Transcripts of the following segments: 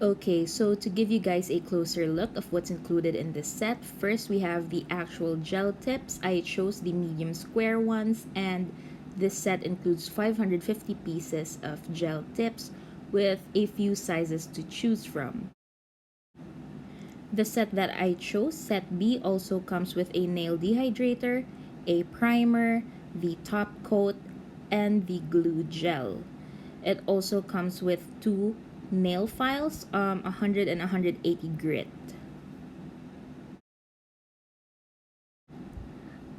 Okay, so to give you guys a closer look of what's included in this set, first we have the actual gel tips. I chose the medium square ones, and this set includes 550 pieces of gel tips with a few sizes to choose from. The set that I chose, set B, also comes with a nail dehydrator, a primer, the top coat, and the glue gel. It also comes with two nail files, 100 and 180 grit.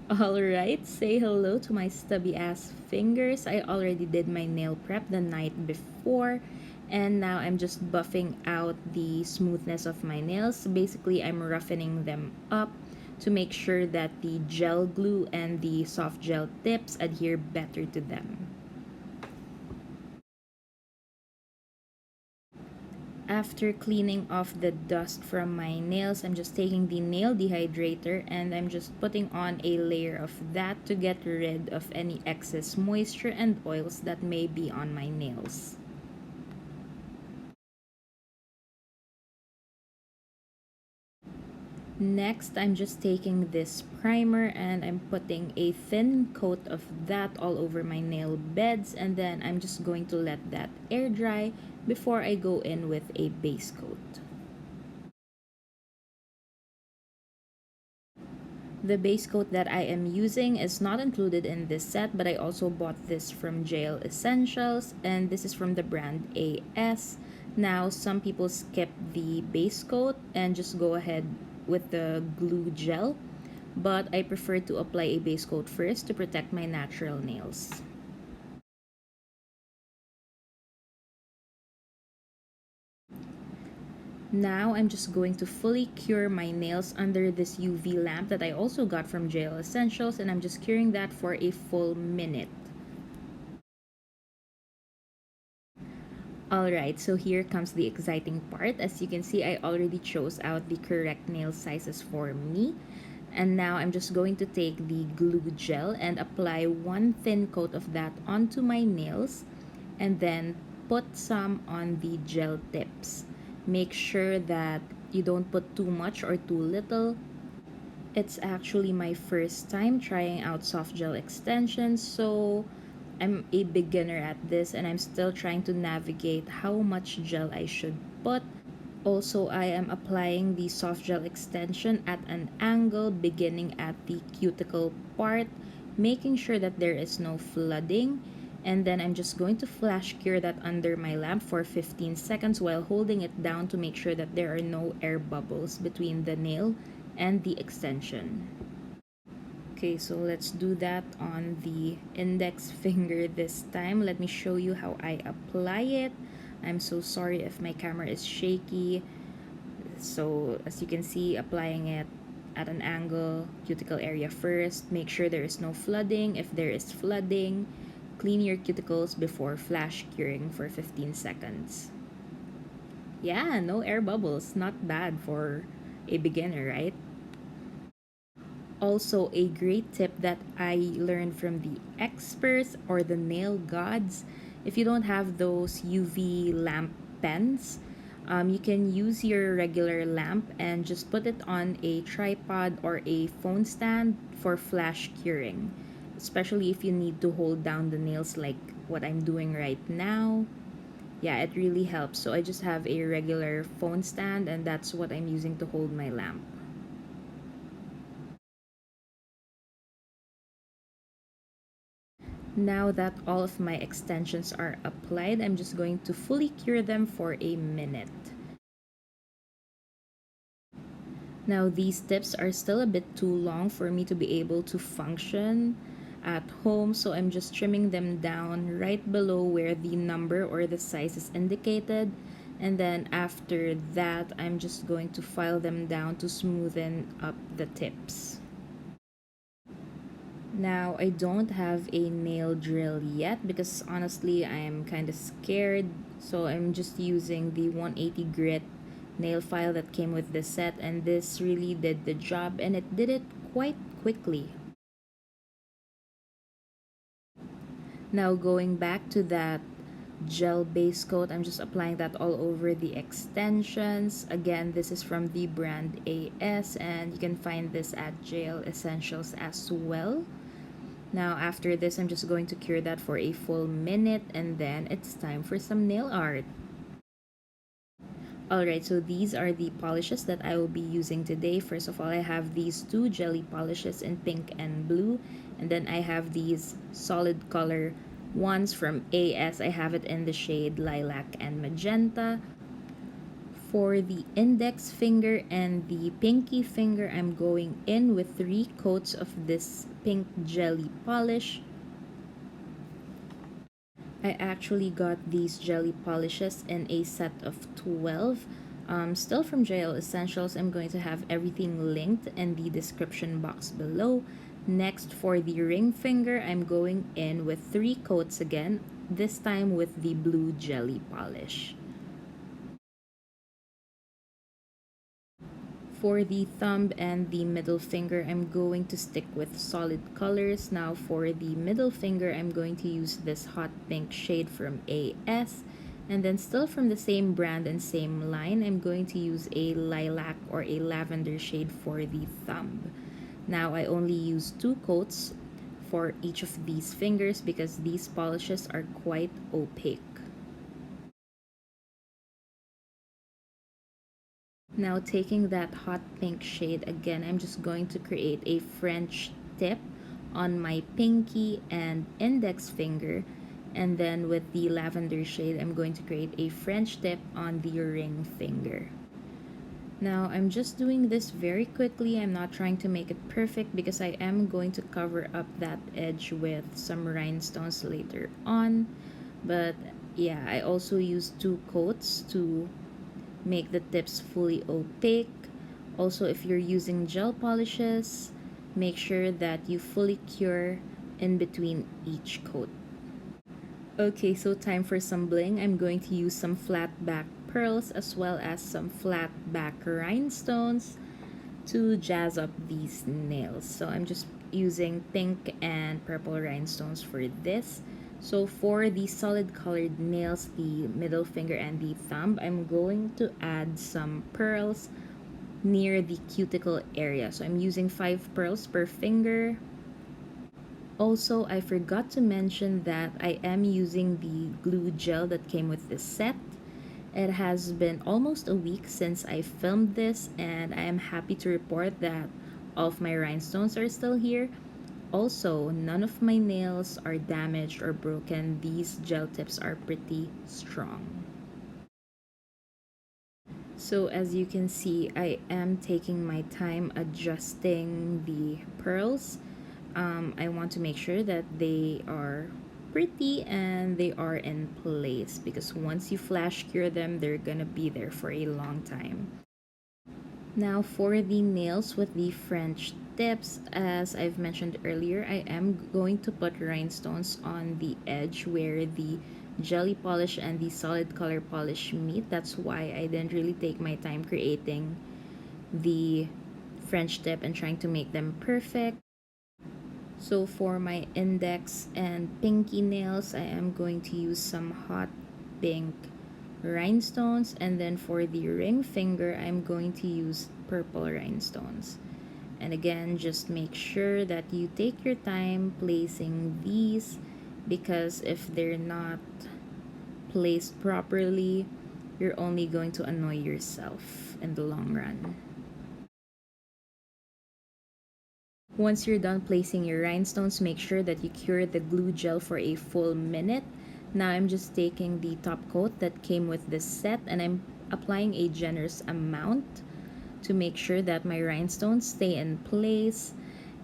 Alright, say hello to my stubby ass fingers. I already did my nail prep the night before, and now I'm just buffing out the smoothness of my nails. Basically, I'm roughening them up to make sure that the gel glue and the soft gel tips adhere better to them. After cleaning off the dust from my nails, I'm just taking the nail dehydrator and I'm just putting on a layer of that to get rid of any excess moisture and oils that may be on my nails. Next, I'm just taking this primer and I'm putting a thin coat of that all over my nail beds, and then I'm just going to let that air dry before I go in with a base coat. The base coat that I am using is not included in this set, but I also bought this from JL Essentials, and this is from the brand AS. Now, some people skip the base coat and just go ahead with the glue gel, but I prefer to apply a base coat first to protect my natural nails. Now I'm just going to fully cure my nails under this UV lamp that I also got from JL Essentials, and I'm just curing that for a full minute. Alright, so here comes the exciting part. As you can see, I already chose out the correct nail sizes for me. And now I'm just going to take the glue gel and apply one thin coat of that onto my nails, and then put some on the gel tips. Make sure that you don't put too much or too little. It's actually my first time trying out soft gel extensions, so I'm a beginner at this and I'm still trying to navigate how much gel I should put. Also, I am applying the soft gel extension at an angle beginning at the cuticle part, making sure that there is no flooding. And then I'm just going to flash cure that under my lamp for 15 seconds while holding it down to make sure that there are no air bubbles between the nail and the extension. Okay, so let's do that on the index finger this time. Let me show you how I apply it. I'm so sorry if my camera is shaky. So as you can see, applying it at an angle, cuticle area first. Make sure there is no flooding. If there is flooding, clean your cuticles before flash curing for 15 seconds. Yeah, no air bubbles. Not bad for a beginner, right? Also, a great tip that I learned from the experts or the nail gods, if you don't have those UV lamp pens, you can use your regular lamp and just put it on a tripod or a phone stand for flash curing, especially if you need to hold down the nails like what I'm doing right now. Yeah, it really helps. So I just have a regular phone stand, and that's what I'm using to hold my lamp. Now that all of my extensions are applied, I'm just going to fully cure them for a minute. Now these tips are still a bit too long for me to be able to function at home, so I'm just trimming them down right below where the number or the size is indicated. And then after that, I'm just going to file them down to smoothen up the tips. Now, I don't have a nail drill yet because honestly, I'm kind of scared. So I'm just using the 180 grit nail file that came with the set, and this really did the job and it did it quite quickly. Now, going back to that gel base coat. I'm just applying that all over the extensions. Again, this is from the brand AS, and you can find this at JL Essentials as well. Now after this, I'm just going to cure that for a full minute, and then it's time for some nail art. Alright, so these are the polishes that I will be using today. First of all, I have these two jelly polishes in pink and blue. And then I have these solid color ones from AS. I have it in the shade lilac and magenta. For the index finger and the pinky finger, I'm going in with 3 coats of this pink jelly polish. I actually got these jelly polishes in a set of 12. Still from JL Essentials. I'm going to have everything linked in the description box below. Next, for the ring finger, I'm going in with 3 coats again, this time with the blue jelly polish. For the thumb and the middle finger, I'm going to stick with solid colors. Now for the middle finger, I'm going to use this hot pink shade from AS. And then still from the same brand and same line, I'm going to use a lilac or a lavender shade for the thumb. Now I only use 2 coats for each of these fingers because these polishes are quite opaque. Now taking that hot pink shade again, I'm just going to create a French tip on my pinky and index finger. And then with the lavender shade, I'm going to create a French tip on the ring finger. Now I'm just doing this very quickly. I'm not trying to make it perfect because I am going to cover up that edge with some rhinestones later on. But yeah, I also use 2 coats to make the tips fully opaque. Also, if you're using gel polishes, make sure that you fully cure in between each coat. Okay, so time for some bling. I'm going to use some flat back pearls as well as some flat back rhinestones to jazz up these nails. So I'm just using pink and purple rhinestones for this. So for the solid colored nails, the middle finger and the thumb, I'm going to add some pearls near the cuticle area. So I'm using 5 pearls per finger. Also, I forgot to mention that I am using the glue gel that came with this set. It has been almost a week since I filmed this, and I am happy to report that all of my rhinestones are still here. Also, none of my nails are damaged or broken. These gel tips are pretty strong. So as you can see, I am taking my time adjusting the pearls. I want to make sure that they are pretty and they are in place because once you flash cure them, they're gonna be there for a long time. Now for the nails with the French tips, as I've mentioned earlier, I am going to put rhinestones on the edge where the jelly polish and the solid color polish meet. That's why I didn't really take my time creating the French tip and trying to make them perfect. So for my index and pinky nails, I am going to use some hot pink rhinestones, and then for the ring finger, I'm going to use purple rhinestones. And again, just make sure that you take your time placing these because if they're not placed properly, you're only going to annoy yourself in the long run. Once you're done placing your rhinestones, make sure that you cure the glue gel for a full minute. Now I'm just taking the top coat that came with this set and I'm applying a generous amount to make sure that my rhinestones stay in place.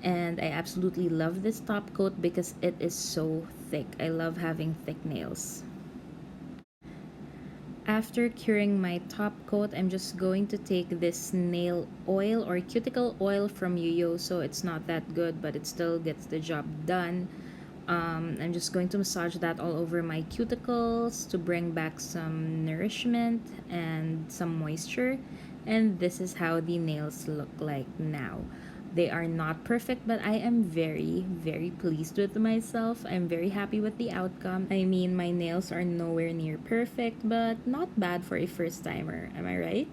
And I absolutely love this top coat because it is so thick. I love having thick nails. After curing my top coat, I'm just going to take this nail oil or cuticle oil from Yuyo. So it's not that good, but it still gets the job done. I'm just going to massage that all over my cuticles to bring back some nourishment and some moisture. And this is how the nails look like now. They are not perfect, but I am very, very pleased with myself. I'm very happy with the outcome. I mean, my nails are nowhere near perfect, but not bad for a first timer. Am I right?